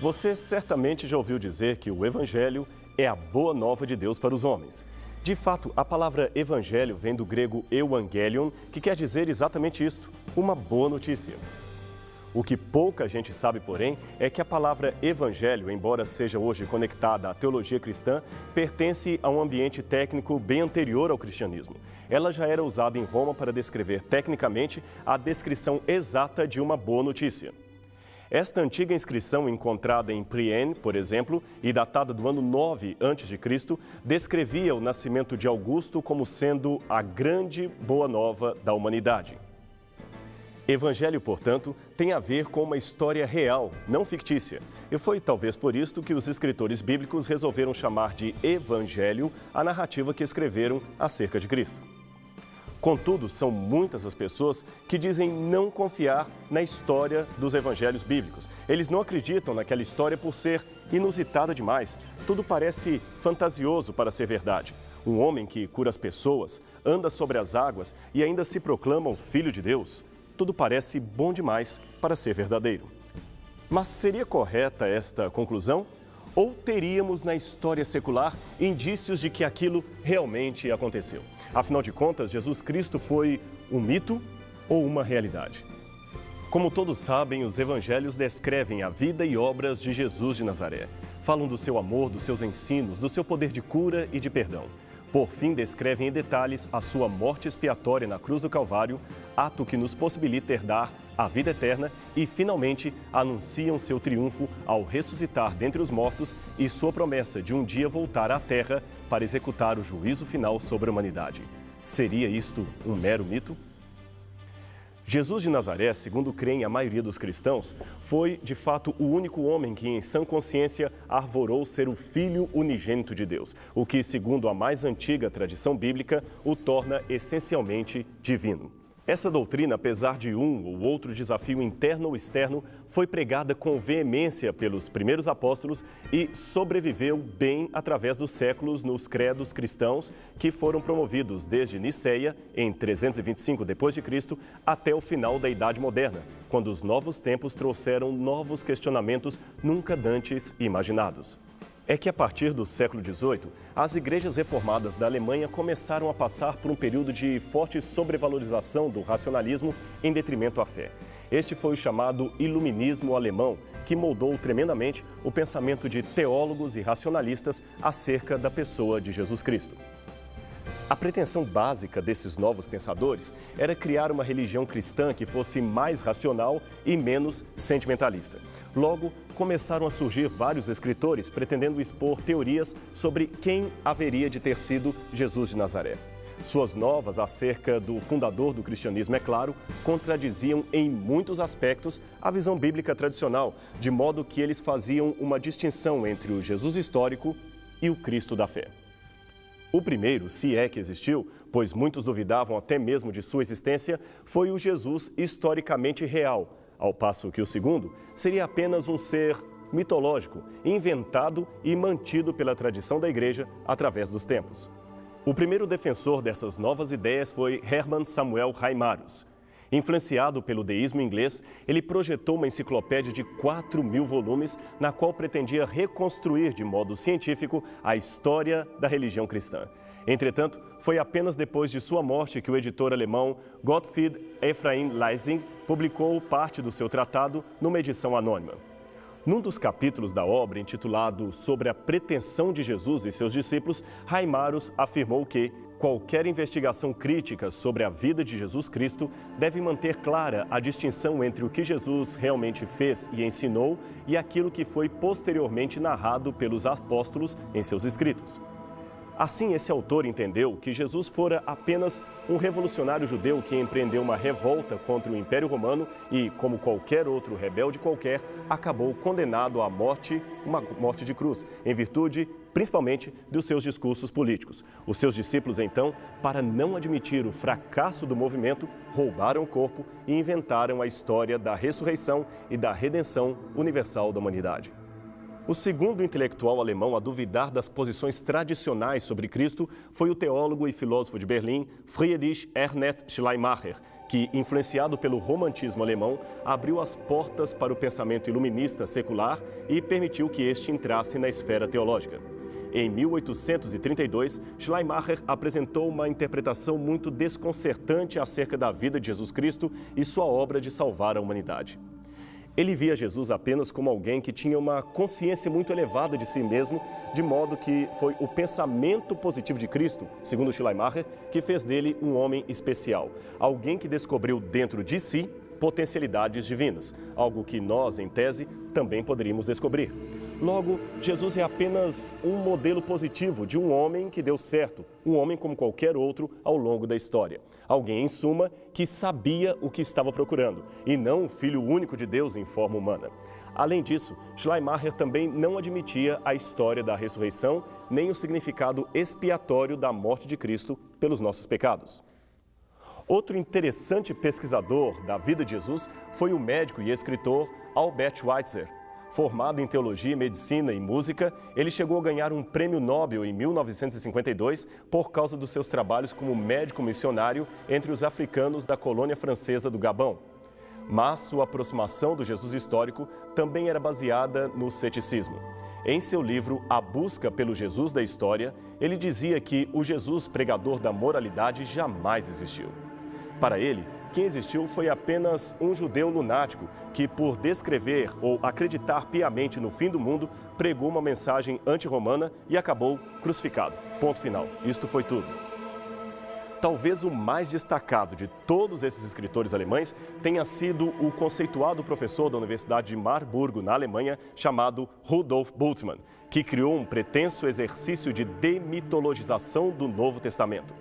Você certamente já ouviu dizer que o Evangelho é a boa nova de Deus para os homens. De fato, a palavra evangelho vem do grego euangelion, que quer dizer exatamente isto, uma boa notícia. O que pouca gente sabe, porém, é que a palavra evangelho, embora seja hoje conectada à teologia cristã, pertence a um ambiente técnico bem anterior ao cristianismo. Ela já era usada em Roma para descrever tecnicamente a descrição exata de uma boa notícia. Esta antiga inscrição, encontrada em Priene, por exemplo, e datada do ano 9 a.C., descrevia o nascimento de Augusto como sendo a grande boa nova da humanidade. Evangelho, portanto, tem a ver com uma história real, não fictícia. E foi talvez por isto que os escritores bíblicos resolveram chamar de Evangelho a narrativa que escreveram acerca de Cristo. Contudo, são muitas as pessoas que dizem não confiar na história dos evangelhos bíblicos. Eles não acreditam naquela história por ser inusitada demais. Tudo parece fantasioso para ser verdade. Um homem que cura as pessoas, anda sobre as águas e ainda se proclama o Filho de Deus. Tudo parece bom demais para ser verdadeiro. Mas seria correta esta conclusão? Ou teríamos na história secular indícios de que aquilo realmente aconteceu? Afinal de contas, Jesus Cristo foi um mito ou uma realidade? Como todos sabem, os evangelhos descrevem a vida e obras de Jesus de Nazaré. Falam do seu amor, dos seus ensinos, do seu poder de cura e de perdão. Por fim, descrevem em detalhes a sua morte expiatória na cruz do Calvário, ato que nos possibilita herdar a vida eterna e, finalmente, anunciam seu triunfo ao ressuscitar dentre os mortos e sua promessa de um dia voltar à Terra para executar o juízo final sobre a humanidade. Seria isto um mero mito? Jesus de Nazaré, segundo creem a maioria dos cristãos, foi, de fato, o único homem que, em sã consciência, arvorou ser o Filho unigênito de Deus, o que, segundo a mais antiga tradição bíblica, o torna essencialmente divino. Essa doutrina, apesar de um ou outro desafio interno ou externo, foi pregada com veemência pelos primeiros apóstolos e sobreviveu bem através dos séculos nos credos cristãos que foram promovidos desde Niceia, em 325 d.C., até o final da Idade Moderna, quando os novos tempos trouxeram novos questionamentos nunca dantes imaginados. É que a partir do século XVIII, as igrejas reformadas da Alemanha começaram a passar por um período de forte sobrevalorização do racionalismo em detrimento à fé. Este foi o chamado Iluminismo alemão, que moldou tremendamente o pensamento de teólogos e racionalistas acerca da pessoa de Jesus Cristo. A pretensão básica desses novos pensadores era criar uma religião cristã que fosse mais racional e menos sentimentalista. Logo, começaram a surgir vários escritores pretendendo expor teorias sobre quem haveria de ter sido Jesus de Nazaré. Suas novas acerca do fundador do cristianismo, é claro, contradiziam em muitos aspectos a visão bíblica tradicional, de modo que eles faziam uma distinção entre o Jesus histórico e o Cristo da fé. O primeiro, se é que existiu, pois muitos duvidavam até mesmo de sua existência, foi o Jesus historicamente real, ao passo que o segundo seria apenas um ser mitológico, inventado e mantido pela tradição da igreja através dos tempos. O primeiro defensor dessas novas ideias foi Hermann Samuel Reimarus. Influenciado pelo deísmo inglês, ele projetou uma enciclopédia de 4.000 volumes, na qual pretendia reconstruir de modo científico a história da religião cristã. Entretanto, foi apenas depois de sua morte que o editor alemão Gottfried Ephraim Lessing publicou parte do seu tratado numa edição anônima. Num dos capítulos da obra, intitulado Sobre a pretensão de Jesus e seus discípulos, Reimarus afirmou que qualquer investigação crítica sobre a vida de Jesus Cristo deve manter clara a distinção entre o que Jesus realmente fez e ensinou e aquilo que foi posteriormente narrado pelos apóstolos em seus escritos. Assim, esse autor entendeu que Jesus fora apenas um revolucionário judeu que empreendeu uma revolta contra o Império Romano e, como qualquer outro rebelde qualquer, acabou condenado à morte, uma morte de cruz, em virtude, principalmente, dos seus discursos políticos. Os seus discípulos, então, para não admitir o fracasso do movimento, roubaram o corpo e inventaram a história da ressurreição e da redenção universal da humanidade. O segundo intelectual alemão a duvidar das posições tradicionais sobre Cristo foi o teólogo e filósofo de Berlim, Friedrich Ernst Schleiermacher, que, influenciado pelo romantismo alemão, abriu as portas para o pensamento iluminista secular e permitiu que este entrasse na esfera teológica. Em 1832, Schleiermacher apresentou uma interpretação muito desconcertante acerca da vida de Jesus Cristo e sua obra de salvar a humanidade. Ele via Jesus apenas como alguém que tinha uma consciência muito elevada de si mesmo, de modo que foi o pensamento positivo de Cristo, segundo Schleiermacher, que fez dele um homem especial. Alguém que descobriu dentro de si potencialidades divinas, algo que nós, em tese, também poderíamos descobrir. Logo, Jesus é apenas um modelo positivo de um homem que deu certo, um homem como qualquer outro ao longo da história. Alguém, em suma, que sabia o que estava procurando, e não o Filho único de Deus em forma humana. Além disso, Schleiermacher também não admitia a história da ressurreição, nem o significado expiatório da morte de Cristo pelos nossos pecados. Outro interessante pesquisador da vida de Jesus foi o médico e escritor Albert Schweitzer. Formado em teologia, medicina e música, ele chegou a ganhar um prêmio Nobel em 1952 por causa dos seus trabalhos como médico missionário entre os africanos da colônia francesa do Gabão. Mas sua aproximação do Jesus histórico também era baseada no ceticismo. Em seu livro A Busca pelo Jesus da História, ele dizia que o Jesus pregador da moralidade jamais existiu. Para ele, quem existiu foi apenas um judeu lunático que, por descrever ou acreditar piamente no fim do mundo, pregou uma mensagem anti-romana e acabou crucificado. Ponto final. Isto foi tudo. Talvez o mais destacado de todos esses escritores alemães tenha sido o conceituado professor da Universidade de Marburgo, na Alemanha, chamado Rudolf Bultmann, que criou um pretenso exercício de demitologização do Novo Testamento.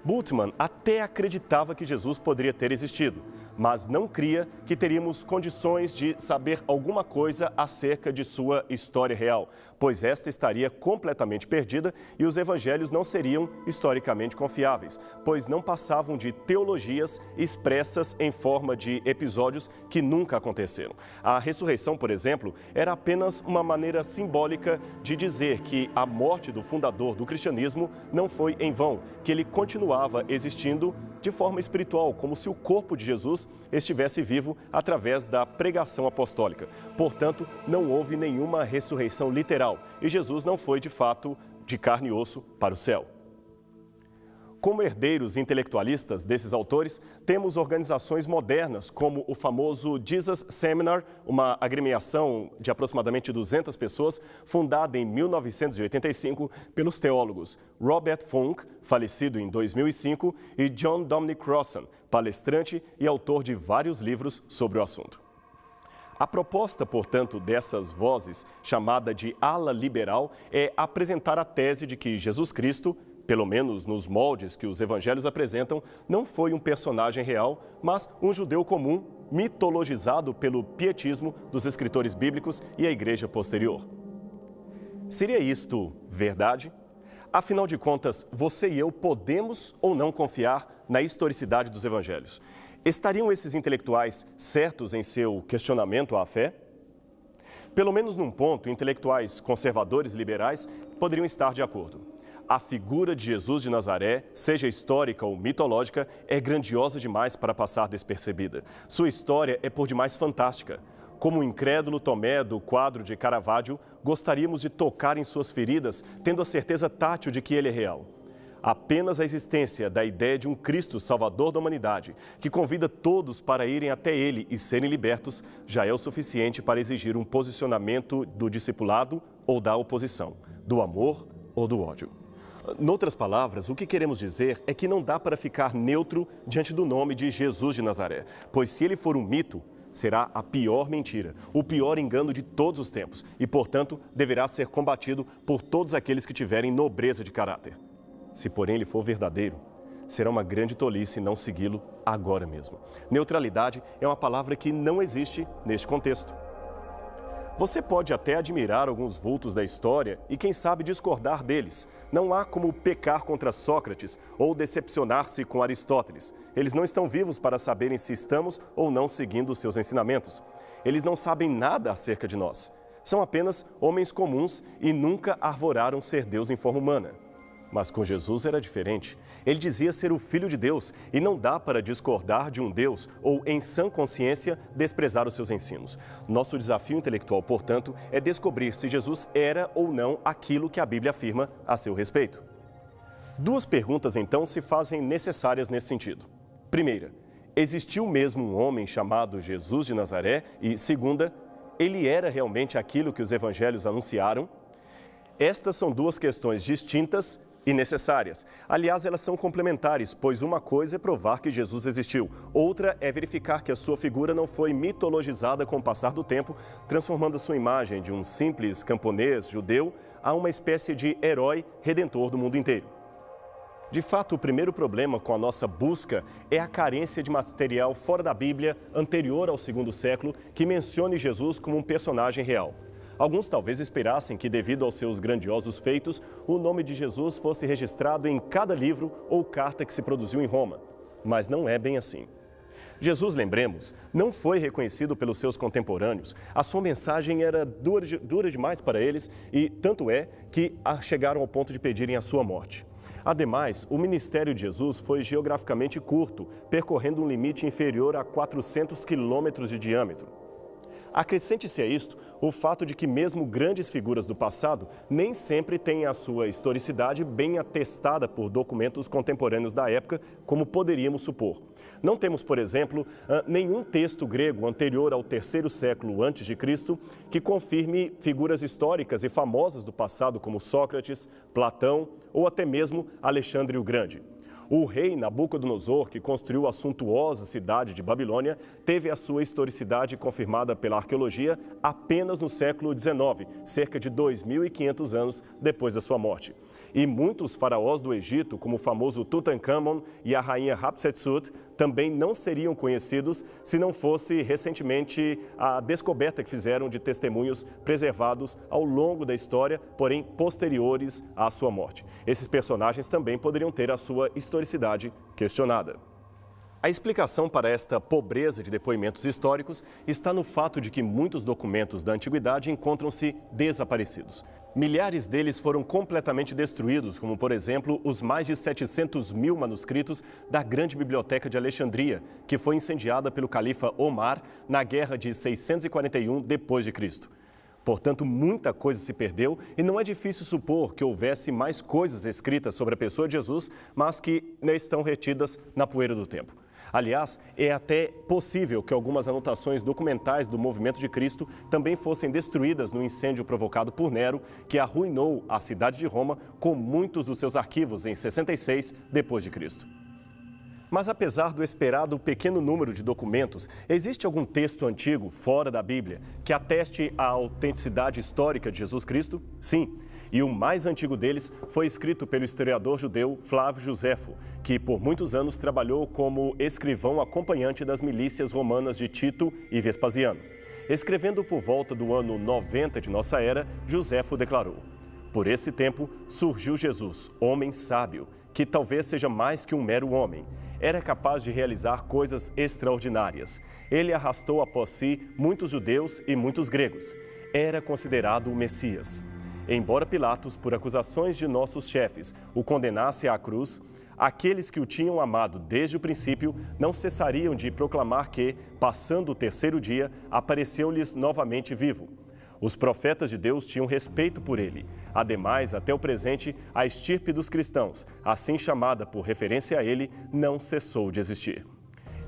Bultmann até acreditava que Jesus poderia ter existido, mas não cria que teríamos condições de saber alguma coisa acerca de sua história real, pois esta estaria completamente perdida e os evangelhos não seriam historicamente confiáveis, pois não passavam de teologias expressas em forma de episódios que nunca aconteceram. A ressurreição, por exemplo, era apenas uma maneira simbólica de dizer que a morte do fundador do cristianismo não foi em vão, que ele continuava existindo de forma espiritual, como se o corpo de Jesus estivesse vivo através da pregação apostólica. Portanto, não houve nenhuma ressurreição literal e Jesus não foi, de fato, de carne e osso para o céu. Como herdeiros intelectualistas desses autores, temos organizações modernas, como o famoso Jesus Seminar, uma agremiação de aproximadamente 200 pessoas, fundada em 1985 pelos teólogos Robert Funk, falecido em 2005, e John Dominic Crossan, palestrante e autor de vários livros sobre o assunto. A proposta, portanto, dessas vozes, chamada de ala liberal, é apresentar a tese de que Jesus Cristo, pelo menos nos moldes que os evangelhos apresentam, não foi um personagem real, mas um judeu comum, mitologizado pelo pietismo dos escritores bíblicos e a igreja posterior. Seria isto verdade? Afinal de contas, você e eu podemos ou não confiar na historicidade dos evangelhos? Estariam esses intelectuais certos em seu questionamento à fé? Pelo menos num ponto, intelectuais conservadores e liberais poderiam estar de acordo. A figura de Jesus de Nazaré, seja histórica ou mitológica, é grandiosa demais para passar despercebida. Sua história é por demais fantástica. Como o incrédulo Tomé do quadro de Caravaggio, gostaríamos de tocar em suas feridas, tendo a certeza tátil de que ele é real. Apenas a existência da ideia de um Cristo Salvador da humanidade, que convida todos para irem até ele e serem libertos, já é o suficiente para exigir um posicionamento do discipulado ou da oposição, do amor ou do ódio. Noutras palavras, o que queremos dizer é que não dá para ficar neutro diante do nome de Jesus de Nazaré, pois se ele for um mito, será a pior mentira, o pior engano de todos os tempos e, portanto, deverá ser combatido por todos aqueles que tiverem nobreza de caráter. Se, porém, ele for verdadeiro, será uma grande tolice não segui-lo agora mesmo. Neutralidade é uma palavra que não existe neste contexto. Você pode até admirar alguns vultos da história e, quem sabe, discordar deles. Não há como pecar contra Sócrates ou decepcionar-se com Aristóteles. Eles não estão vivos para saberem se estamos ou não seguindo os seus ensinamentos. Eles não sabem nada acerca de nós. São apenas homens comuns e nunca arvoraram ser Deus em forma humana. Mas com Jesus era diferente. Ele dizia ser o Filho de Deus e não dá para discordar de um Deus ou, em sã consciência, desprezar os seus ensinos. Nosso desafio intelectual, portanto, é descobrir se Jesus era ou não aquilo que a Bíblia afirma a seu respeito. Duas perguntas, então, se fazem necessárias nesse sentido. Primeira, existiu mesmo um homem chamado Jesus de Nazaré? E segunda, ele era realmente aquilo que os evangelhos anunciaram? Estas são duas questões distintas e necessárias. Aliás, elas são complementares, pois uma coisa é provar que Jesus existiu, outra é verificar que a sua figura não foi mitologizada com o passar do tempo, transformando a sua imagem de um simples camponês judeu a uma espécie de herói redentor do mundo inteiro. De fato, o primeiro problema com a nossa busca é a carência de material fora da Bíblia, anterior ao segundo século, que mencione Jesus como um personagem real. Alguns talvez esperassem que, devido aos seus grandiosos feitos, o nome de Jesus fosse registrado em cada livro ou carta que se produziu em Roma. Mas não é bem assim. Jesus, lembremos, não foi reconhecido pelos seus contemporâneos. A sua mensagem era dura demais para eles e tanto é que chegaram ao ponto de pedirem a sua morte. Ademais, o ministério de Jesus foi geograficamente curto, percorrendo um limite inferior a 400 quilômetros de diâmetro. Acrescente-se a isto o fato de que mesmo grandes figuras do passado nem sempre têm a sua historicidade bem atestada por documentos contemporâneos da época, como poderíamos supor. Não temos, por exemplo, nenhum texto grego anterior ao terceiro século a.C. que confirme figuras históricas e famosas do passado como Sócrates, Platão ou até mesmo Alexandre o Grande. O rei Nabucodonosor, que construiu a suntuosa cidade de Babilônia, teve a sua historicidade confirmada pela arqueologia apenas no século XIX, cerca de 2.500 anos depois da sua morte. E muitos faraós do Egito, como o famoso Tutankhamon e a rainha Hatshepsut, também não seriam conhecidos se não fosse recentemente a descoberta que fizeram de testemunhos preservados ao longo da história, porém posteriores à sua morte. Esses personagens também poderiam ter a sua historicidade questionada. A explicação para esta pobreza de depoimentos históricos está no fato de que muitos documentos da antiguidade encontram-se desaparecidos. Milhares deles foram completamente destruídos, como, por exemplo, os mais de 700 mil manuscritos da Grande Biblioteca de Alexandria, que foi incendiada pelo califa Omar na Guerra de 641 d.C. Portanto, muita coisa se perdeu e não é difícil supor que houvesse mais coisas escritas sobre a pessoa de Jesus, mas que estão retidas na poeira do tempo. Aliás, é até possível que algumas anotações documentais do movimento de Cristo também fossem destruídas no incêndio provocado por Nero, que arruinou a cidade de Roma com muitos dos seus arquivos em 66 d.C. Mas apesar do esperado pequeno número de documentos, existe algum texto antigo, fora da Bíblia, que ateste a autenticidade histórica de Jesus Cristo? Sim. E o mais antigo deles foi escrito pelo historiador judeu Flávio Josefo, que por muitos anos trabalhou como escrivão acompanhante das milícias romanas de Tito e Vespasiano. Escrevendo por volta do ano 90 de nossa era, Josefo declarou: "Por esse tempo surgiu Jesus, homem sábio, que talvez seja mais que um mero homem. Era capaz de realizar coisas extraordinárias. Ele arrastou após si muitos judeus e muitos gregos. Era considerado o Messias. Embora Pilatos, por acusações de nossos chefes, o condenasse à cruz, aqueles que o tinham amado desde o princípio não cessariam de proclamar que, passando o terceiro dia, apareceu-lhes novamente vivo. Os profetas de Deus tinham respeito por ele. Ademais, até o presente, a estirpe dos cristãos, assim chamada por referência a ele, não cessou de existir."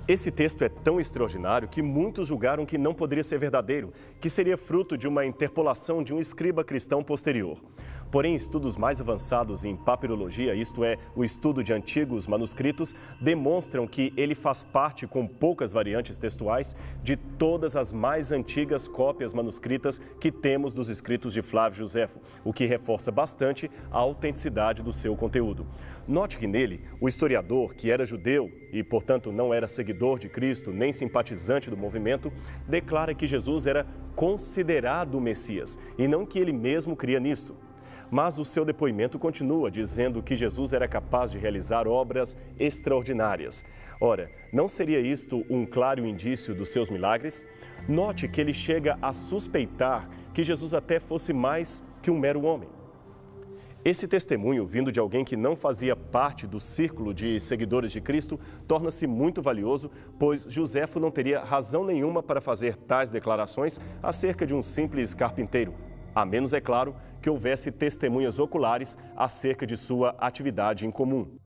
Esse texto é tão extraordinário que muitos julgaram que não poderia ser verdadeiro, que seria fruto de uma interpolação de um escriba cristão posterior. Porém, estudos mais avançados em papirologia, isto é, o estudo de antigos manuscritos, demonstram que ele faz parte, com poucas variantes textuais, de todas as mais antigas cópias manuscritas que temos dos escritos de Flávio Josefo, o que reforça bastante a autenticidade do seu conteúdo. Note que nele, o historiador, que era judeu e, portanto, não era seguidor de Cristo nem simpatizante do movimento, declara que Jesus era considerado o Messias e não que ele mesmo cria nisto. Mas o seu depoimento continua, dizendo que Jesus era capaz de realizar obras extraordinárias. Ora, não seria isto um claro indício dos seus milagres? Note que ele chega a suspeitar que Jesus até fosse mais que um mero homem. Esse testemunho, vindo de alguém que não fazia parte do círculo de seguidores de Cristo, torna-se muito valioso, pois Joséfo não teria razão nenhuma para fazer tais declarações acerca de um simples carpinteiro, a menos, é claro, que houvesse testemunhas oculares acerca de sua atividade em comum.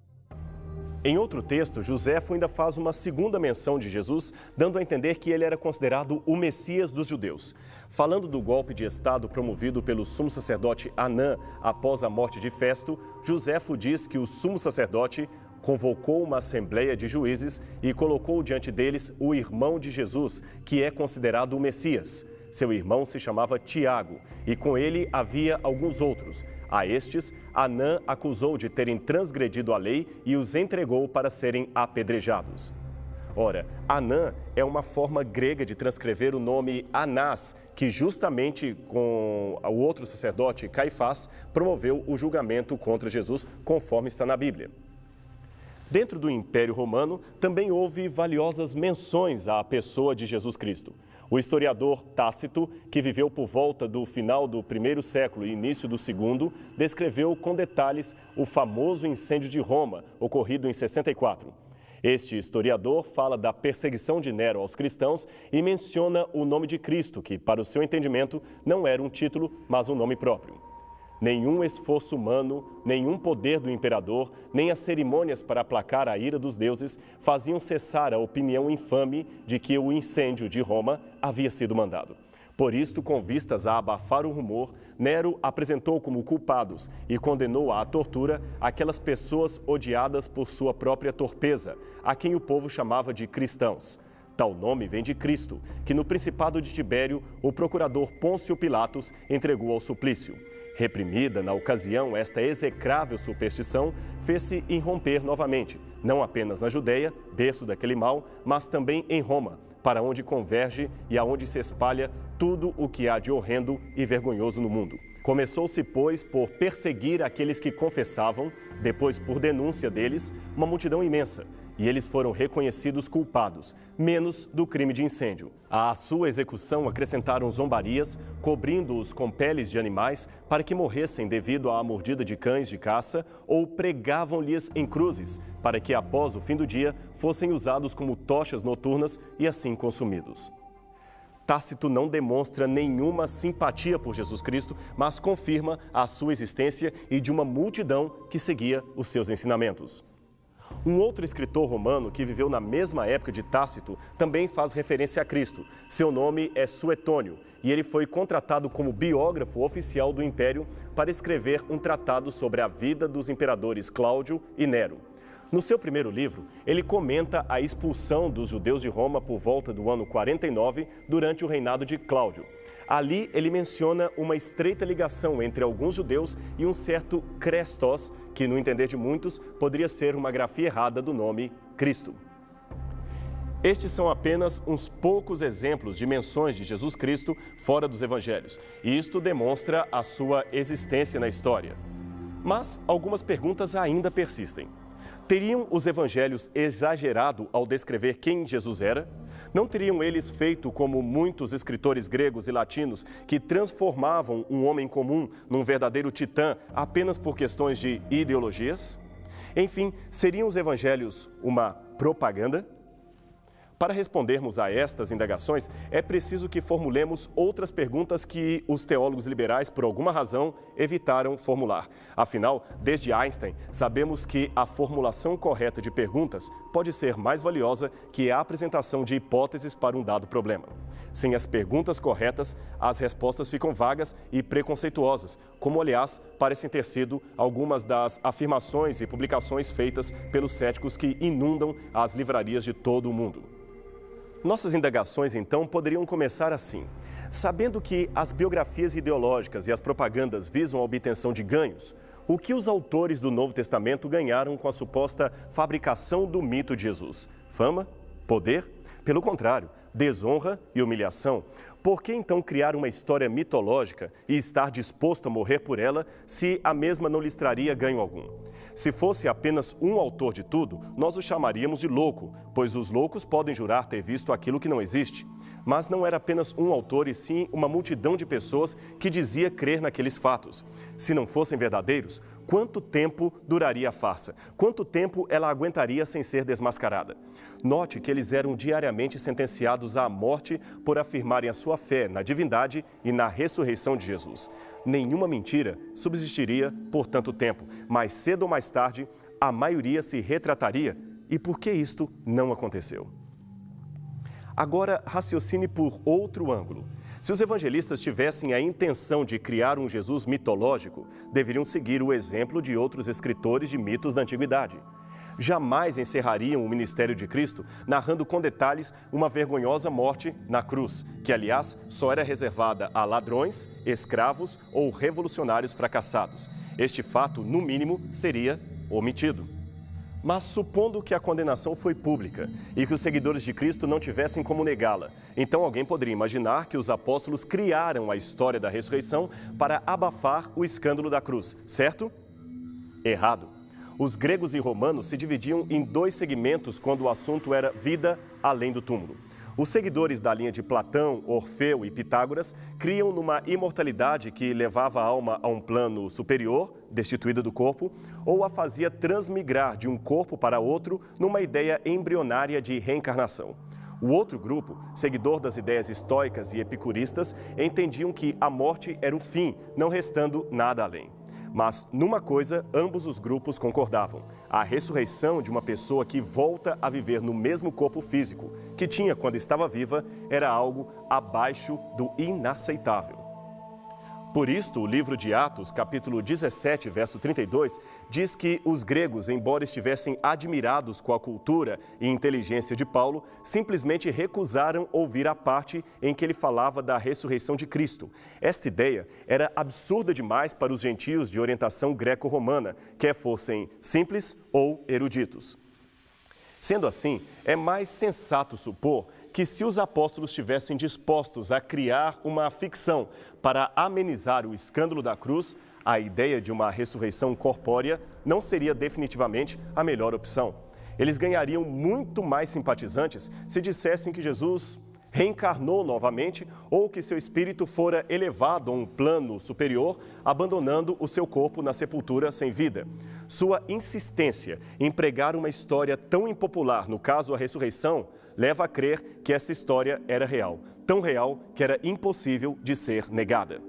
Em outro texto, Joséfo ainda faz uma segunda menção de Jesus, dando a entender que ele era considerado o Messias dos judeus. Falando do golpe de Estado promovido pelo sumo sacerdote Anã após a morte de Festo, Joséfo diz que o sumo sacerdote convocou uma assembleia de juízes e colocou diante deles o irmão de Jesus, que é considerado o Messias. Seu irmão se chamava Tiago, e com ele havia alguns outros. A estes, Anã acusou de terem transgredido a lei e os entregou para serem apedrejados. Ora, Anã é uma forma grega de transcrever o nome Anás, que justamente com o outro sacerdote, Caifás, promoveu o julgamento contra Jesus, conforme está na Bíblia. Dentro do Império Romano, também houve valiosas menções à pessoa de Jesus Cristo. O historiador Tácito, que viveu por volta do final do primeiro século e início do segundo, descreveu com detalhes o famoso incêndio de Roma, ocorrido em 64. Este historiador fala da perseguição de Nero aos cristãos e menciona o nome de Cristo, que, para o seu entendimento, não era um título, mas um nome próprio. Nenhum esforço humano, nenhum poder do imperador, nem as cerimônias para aplacar a ira dos deuses faziam cessar a opinião infame de que o incêndio de Roma havia sido mandado. Por isto, com vistas a abafar o rumor, Nero apresentou como culpados e condenou à tortura aquelas pessoas odiadas por sua própria torpeza, a quem o povo chamava de cristãos. Tal nome vem de Cristo, que no principado de Tibério, o procurador Pôncio Pilatos entregou ao suplício. Reprimida na ocasião, esta execrável superstição fez-se irromper novamente, não apenas na Judeia, berço daquele mal, mas também em Roma, para onde converge e aonde se espalha tudo o que há de horrendo e vergonhoso no mundo. Começou-se, pois, por perseguir aqueles que confessavam, depois, por denúncia deles, uma multidão imensa, e eles foram reconhecidos culpados, menos do crime de incêndio. À sua execução acrescentaram zombarias, cobrindo-os com peles de animais para que morressem devido à mordida de cães de caça, ou pregavam-lhes em cruzes, para que após o fim do dia fossem usados como tochas noturnas e assim consumidos. Tácito não demonstra nenhuma simpatia por Jesus Cristo, mas confirma a sua existência e de uma multidão que seguia os seus ensinamentos. Um outro escritor romano que viveu na mesma época de Tácito também faz referência a Cristo. Seu nome é Suetônio e ele foi contratado como biógrafo oficial do Império para escrever um tratado sobre a vida dos imperadores Cláudio e Nero. No seu primeiro livro, ele comenta a expulsão dos judeus de Roma por volta do ano 49, durante o reinado de Cláudio. Ali, ele menciona uma estreita ligação entre alguns judeus e um certo Crestos, que, no entender de muitos, poderia ser uma grafia errada do nome Cristo. Estes são apenas uns poucos exemplos de menções de Jesus Cristo fora dos evangelhos, e isto demonstra a sua existência na história. Mas algumas perguntas ainda persistem. Teriam os evangelhos exagerado ao descrever quem Jesus era? Não teriam eles feito como muitos escritores gregos e latinos que transformavam um homem comum num verdadeiro titã apenas por questões de ideologias? Enfim, seriam os evangelhos uma propaganda? Para respondermos a estas indagações, é preciso que formulemos outras perguntas que os teólogos liberais, por alguma razão, evitaram formular. Afinal, desde Einstein, sabemos que a formulação correta de perguntas pode ser mais valiosa que a apresentação de hipóteses para um dado problema. Sem as perguntas corretas, as respostas ficam vagas e preconceituosas, como, aliás, parecem ter sido algumas das afirmações e publicações feitas pelos céticos que inundam as livrarias de todo o mundo. Nossas indagações, então, poderiam começar assim. Sabendo que as biografias ideológicas e as propagandas visam a obtenção de ganhos, o que os autores do Novo Testamento ganharam com a suposta fabricação do mito de Jesus? Fama? Poder? Pelo contrário, desonra e humilhação. Por que então criar uma história mitológica e estar disposto a morrer por ela se a mesma não lhes traria ganho algum? Se fosse apenas um autor de tudo, nós o chamaríamos de louco, pois os loucos podem jurar ter visto aquilo que não existe. Mas não era apenas um autor, e sim uma multidão de pessoas que dizia crer naqueles fatos. Se não fossem verdadeiros, quanto tempo duraria a farsa? Quanto tempo ela aguentaria sem ser desmascarada? Note que eles eram diariamente sentenciados à morte por afirmarem a sua fé na divindade e na ressurreição de Jesus. Nenhuma mentira subsistiria por tanto tempo, mas cedo ou mais tarde a maioria se retrataria. E por que isto não aconteceu? Agora, raciocine por outro ângulo. Se os evangelistas tivessem a intenção de criar um Jesus mitológico, deveriam seguir o exemplo de outros escritores de mitos da antiguidade. Jamais encerrariam o ministério de Cristo narrando com detalhes uma vergonhosa morte na cruz, que, aliás, só era reservada a ladrões, escravos ou revolucionários fracassados. Este fato, no mínimo, seria omitido. Mas supondo que a condenação foi pública e que os seguidores de Cristo não tivessem como negá-la, então alguém poderia imaginar que os apóstolos criaram a história da ressurreição para abafar o escândalo da cruz, certo? Errado. Os gregos e romanos se dividiam em dois segmentos quando o assunto era vida além do túmulo. Os seguidores da linha de Platão, Orfeu e Pitágoras criam numa imortalidade que levava a alma a um plano superior, destituída do corpo, ou a fazia transmigrar de um corpo para outro numa ideia embrionária de reencarnação. O outro grupo, seguidor das ideias estoicas e epicuristas, entendiam que a morte era o fim, não restando nada além. Mas numa coisa, ambos os grupos concordavam: a ressurreição de uma pessoa que volta a viver no mesmo corpo físico que tinha quando estava viva era algo abaixo do inaceitável. Por isto, o livro de Atos, capítulo 17, verso 32, diz que os gregos, embora estivessem admirados com a cultura e inteligência de Paulo, simplesmente recusaram ouvir a parte em que ele falava da ressurreição de Cristo. Esta ideia era absurda demais para os gentios de orientação greco-romana, quer fossem simples ou eruditos. Sendo assim, é mais sensato supor que se os apóstolos estivessem dispostos a criar uma ficção para amenizar o escândalo da cruz, a ideia de uma ressurreição corpórea não seria definitivamente a melhor opção. Eles ganhariam muito mais simpatizantes se dissessem que Jesus reencarnou novamente ou que seu espírito fora elevado a um plano superior, abandonando o seu corpo na sepultura sem vida. Sua insistência em pregar uma história tão impopular, no caso a ressurreição, leva a crer que essa história era real, tão real que era impossível de ser negada.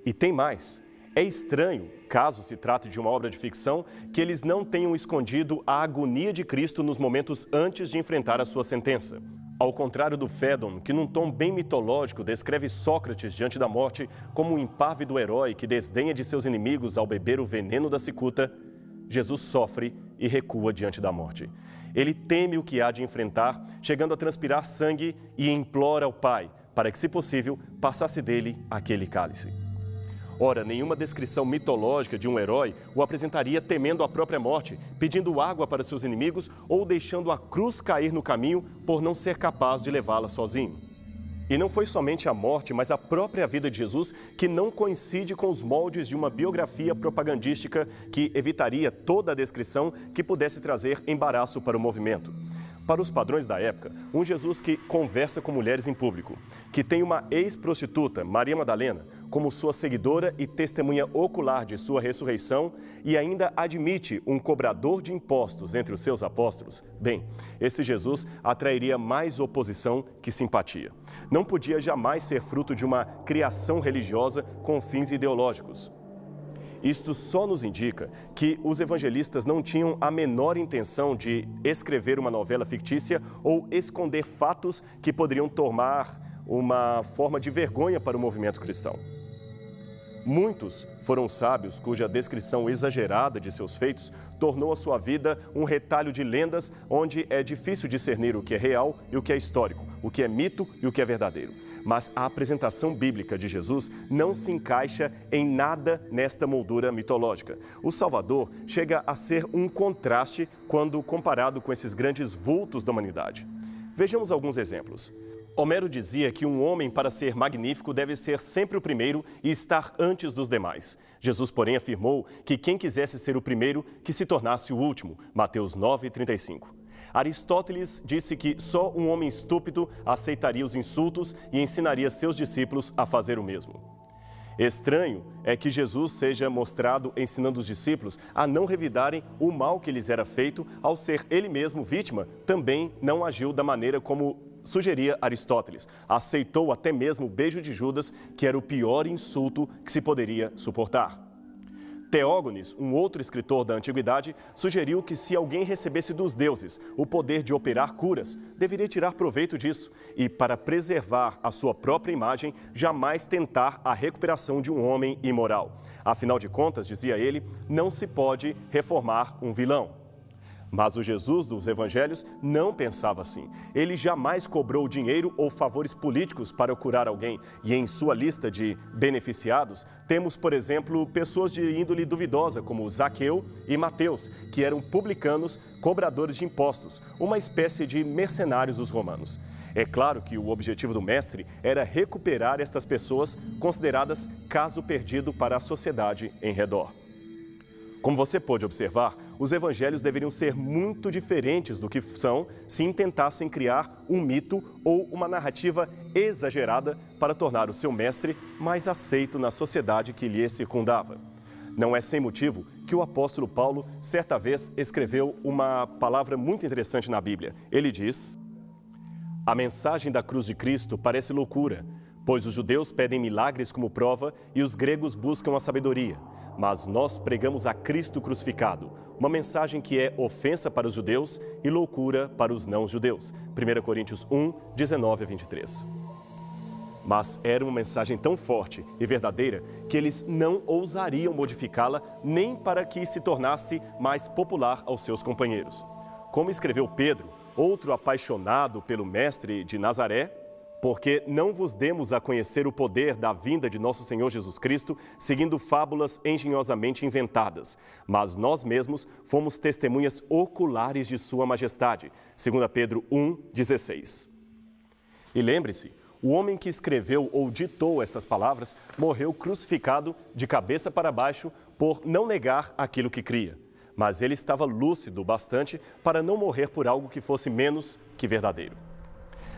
E tem mais. É estranho, caso se trate de uma obra de ficção, que eles não tenham escondido a agonia de Cristo nos momentos antes de enfrentar a sua sentença. Ao contrário do Fédon, que num tom bem mitológico descreve Sócrates diante da morte como um impávido herói que desdenha de seus inimigos ao beber o veneno da cicuta, Jesus sofre e recua diante da morte. Ele teme o que há de enfrentar, chegando a transpirar sangue, e implora ao Pai para que, se possível, passasse dele aquele cálice. Ora, nenhuma descrição mitológica de um herói o apresentaria temendo a própria morte, pedindo água para seus inimigos ou deixando a cruz cair no caminho por não ser capaz de levá-la sozinho. E não foi somente a morte, mas a própria vida de Jesus que não coincide com os moldes de uma biografia propagandística que evitaria toda a descrição que pudesse trazer embaraço para o movimento. Para os padrões da época, um Jesus que conversa com mulheres em público, que tem uma ex-prostituta, Maria Madalena, como sua seguidora e testemunha ocular de sua ressurreição e ainda admite um cobrador de impostos entre os seus apóstolos, bem, este Jesus atrairia mais oposição que simpatia. Não podia jamais ser fruto de uma criação religiosa com fins ideológicos. Isto só nos indica que os evangelistas não tinham a menor intenção de escrever uma novela fictícia ou esconder fatos que poderiam tomar uma forma de vergonha para o movimento cristão. Muitos foram sábios cuja descrição exagerada de seus feitos tornou a sua vida um retalho de lendas onde é difícil discernir o que é real e o que é histórico, o que é mito e o que é verdadeiro. Mas a apresentação bíblica de Jesus não se encaixa em nada nesta moldura mitológica. O Salvador chega a ser um contraste quando comparado com esses grandes vultos da humanidade. Vejamos alguns exemplos. Homero dizia que um homem, para ser magnífico, deve ser sempre o primeiro e estar antes dos demais. Jesus, porém, afirmou que quem quisesse ser o primeiro, que se tornasse o último. Mateus 9:35. Aristóteles disse que só um homem estúpido aceitaria os insultos e ensinaria seus discípulos a fazer o mesmo. Estranho é que Jesus seja mostrado ensinando os discípulos a não revidarem o mal que lhes era feito, ao ser ele mesmo vítima, também não agiu da maneira como sugeria Aristóteles. Aceitou até mesmo o beijo de Judas, que era o pior insulto que se poderia suportar. Teógenes, um outro escritor da antiguidade, sugeriu que se alguém recebesse dos deuses o poder de operar curas, deveria tirar proveito disso e, para preservar a sua própria imagem, jamais tentar a recuperação de um homem imoral. Afinal de contas, dizia ele, não se pode reformar um vilão. Mas o Jesus dos evangelhos não pensava assim. Ele jamais cobrou dinheiro ou favores políticos para curar alguém. E em sua lista de beneficiados, temos, por exemplo, pessoas de índole duvidosa, como Zaqueu e Mateus, que eram publicanos, cobradores de impostos, uma espécie de mercenários dos romanos. É claro que o objetivo do mestre era recuperar estas pessoas consideradas caso perdido para a sociedade em redor. Como você pôde observar, os evangelhos deveriam ser muito diferentes do que são se intentassem criar um mito ou uma narrativa exagerada para tornar o seu mestre mais aceito na sociedade que lhe circundava. Não é sem motivo que o apóstolo Paulo, certa vez, escreveu uma palavra muito interessante na Bíblia. Ele diz: "A mensagem da cruz de Cristo parece loucura, pois os judeus pedem milagres como prova e os gregos buscam a sabedoria. Mas nós pregamos a Cristo crucificado, uma mensagem que é ofensa para os judeus e loucura para os não-judeus." 1 Coríntios 1, 19-23. Mas era uma mensagem tão forte e verdadeira que eles não ousariam modificá-la nem para que se tornasse mais popular aos seus companheiros. Como escreveu Pedro, outro apaixonado pelo Mestre de Nazaré: "Porque não vos demos a conhecer o poder da vinda de nosso Senhor Jesus Cristo, seguindo fábulas engenhosamente inventadas, mas nós mesmos fomos testemunhas oculares de sua majestade." 2 Pedro 1,16. E lembre-se, o homem que escreveu ou ditou essas palavras morreu crucificado de cabeça para baixo por não negar aquilo que cria. Mas ele estava lúcido o bastante para não morrer por algo que fosse menos que verdadeiro.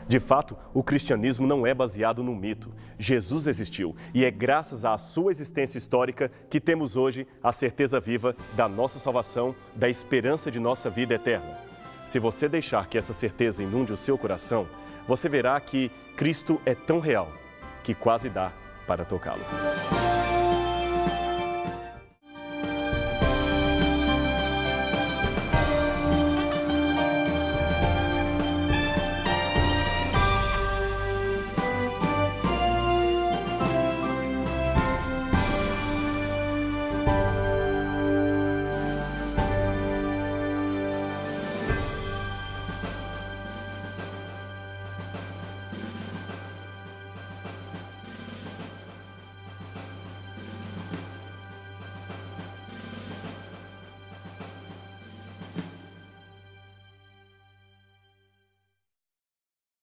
De fato, o cristianismo não é baseado no mito. Jesus existiu e é graças à sua existência histórica que temos hoje a certeza viva da nossa salvação, da esperança de nossa vida eterna. Se você deixar que essa certeza inunde o seu coração, você verá que Cristo é tão real que quase dá para tocá-lo.